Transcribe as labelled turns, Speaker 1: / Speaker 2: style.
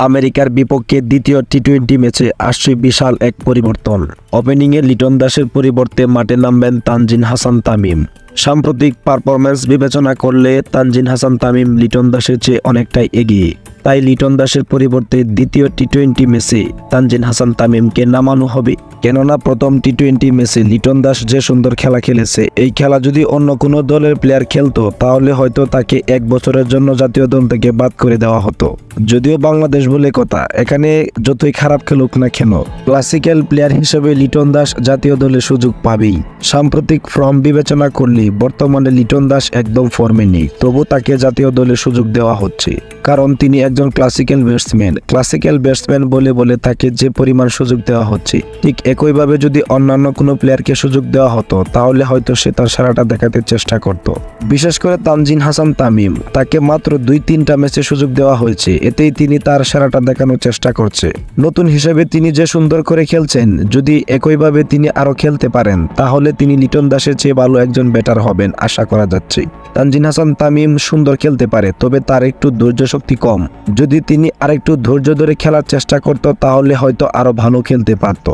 Speaker 1: আমেরিকার বিপক্ষে দ্বিতীয় টি-20 ম্যাচে আসছে বিশাল এক পরিবর্তন। ওপেনিংয়ে লিটন দাসের পরিবর্তে মাঠে নামবেন তানজিদ হাসান তামিম। সাম্প্রতিক পারফরম্যান্স বিবেচনা করলে তানজিদ হাসান তামিম লিটন দাসের চেয়ে অনেকটাই এগিয়ে। তাই লিটন দাসের পরিবর্তে দ্বিতীয় টি-20 ম্যাচে তানজিদ হাসান তামিমকে নামানো হবে। কেননা প্রথম টি-20 ম্যাচে লিটন দাস যে সুন্দর খেলা খেলেছে, এই খেলা যদি অন্য কোনো দলের প্লেয়ার খেলতো তাহলে হয়তো তাকে 1 বছরের জন্য জাতীয় দল থেকে বাদ করে দেওয়া হতো। যদিও বাংলাদেশ বলে কথা, এখানে যতই খারাপ খেলুক না কেন, ক্লাসিক্যাল প্লেয়ার হিসেবে লিটন দাস জাতীয় দলে সুযোগ পাবেই। সাম্প্রতিক ফর্ম বিবেচনা করলে বর্তমানে লিটন দাস একদম ফর্মে নেই, তবু তাকে জাতীয় দলে সুযোগ দেওয়া হচ্ছে, কারণ তিনি একজন ক্লাসিক্যাল ব্যাটসম্যান বলে বলে তাকে যে পরিমাণ সুযোগ দেওয়া হচ্ছে, ঠিক একইভাবে যদি অন্যান্য কোনো প্লেয়ারকে সুযোগ দেওয়া হতো তাহলে হয়তো সে তার সেরাটা দেখাতে চেষ্টা করত। বিশেষ করে তানজিদ হাসান তামিম, তাকে মাত্র 2-3টা ম্যাচে সুযোগ দেওয়া হয়েছে, এতেই তিনি তার সেরাটা দেখানোর চেষ্টা করছে। নতুন হিসেবে তিনি যে সুন্দর করে খেলছেন, যদি একইভাবে তিনি আরো খেলতে পারেন তাহলে তিনি লিটন দাসের চেয়ে ভালো একজন ব্যাটার হবেন আশা করা যাচ্ছে। তানজিদ হাসান তামিম সুন্দর খেলতে পারে, তবে তার একটু ধৈর্য শক্তি কম। যদি তিনি আরেকটু ধৈর্য ধরে খেলার চেষ্টা করত তাহলে হয়তো আরো ভালো খেলতে পারত।